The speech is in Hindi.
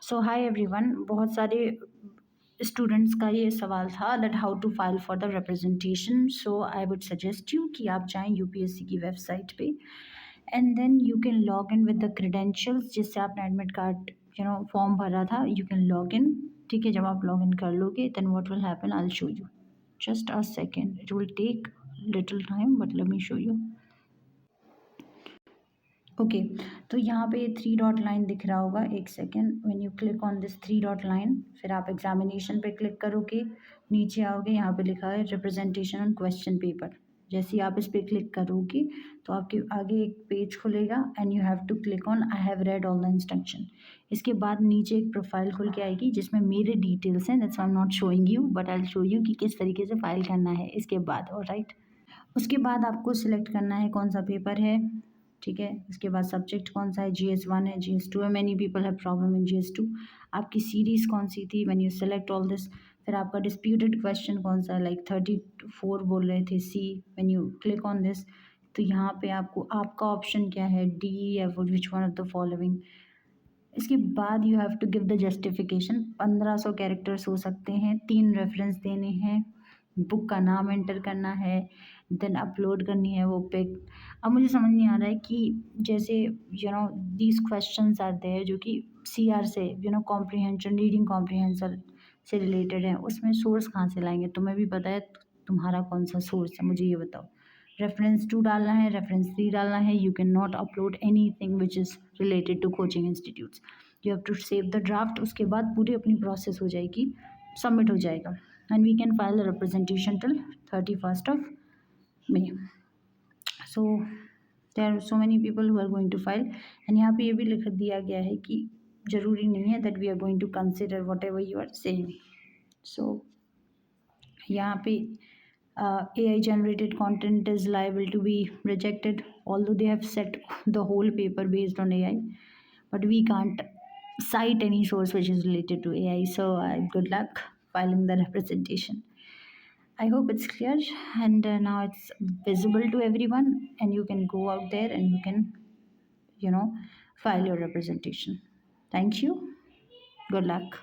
सो हाय एवरीवन, बहुत सारे स्टूडेंट्स का ये सवाल था that how to file for the representation. So I would suggest you कि आप जाएं यूपीएससी की वेबसाइट पे and then you can log in with the credentials जिससे आपने एडमिट कार्ड फॉर्म भरा था। यू कैन लॉग इन, ठीक है। जब आप लॉग इन कर लोगे then what will happen, I will show you. Just a second, it will take little time but let me show you. Okay, तो यहाँ पे थ्री डॉट लाइन दिख रहा होगा, एक second. When you click on this three dot line, फिर आप एग्जामिनेशन पे क्लिक करोगे, नीचे आओगे, यहाँ पे लिखा है रिप्रेजेंटेशन ऑन क्वेश्चन पेपर। जैसे ही आप इस पर क्लिक करोगे तो आपके आगे एक पेज खुलेगा and you have to click on I have read all the instruction. इसके बाद नीचे एक प्रोफाइल खुल के आएगी जिसमें मेरे डिटेल्स हैं, that's I am not showing you but I will show you कि किस तरीके से फाइल करना है इसके बाद। ऑलराइट, उसके बाद आपको सिलेक्ट करना है कौन सा पेपर है, ठीक है। उसके बाद सब्जेक्ट कौन सा है, GS1 है, GS2 है। Many people have problem in GS2। आपकी सीरीज़ कौन सी थी, when you select all this. फिर आपका डिस्प्यूटेड क्वेश्चन कौन सा है, लाइक 34 बोल रहे थे C। When you click on this तो यहाँ पे आपको आपका ऑप्शन क्या है, D या which one of the following. इसके बाद you have to give the justification. 1500 characters हो सकते हैं, 3 रेफरेंस देने हैं, बुक का नाम एंटर करना है, देन अपलोड करनी है वो पिक। अब मुझे समझ नहीं आ रहा है कि जैसे दीज क्वेश्चंस आर देयर जो कि CR से कॉम्प्रीहेंशन, रीडिंग कॉम्प्रीहेंशन से रिलेटेड है, उसमें सोर्स कहाँ से लाएंगे। तुम्हें भी पता है तुम्हारा कौन सा सोर्स है, मुझे ये बताओ। रेफरेंस 2 डालना है, रेफरेंस 3 डालना है। You can not upload anything which is related to coaching institutes. You have to save the draft. उसके बाद पूरी अपनी प्रोसेस हो जाएगी, सबमिट हो जाएगा and we can file the representation till 31st of May। So there are so many people who are going to file and यहाँ पे ये भी लिख दिया गया है कि ज़रूरी नहीं है that we are going to consider whatever you are saying. So यहाँ पे AI generated content is liable to be rejected, although they have set the whole paper based on AI, but we can't cite any source which is related to AI. So good luck filing the representation. I hope it's clear and now it's visible to everyone and you can go out there and you can file your representation. Thank you. Good luck.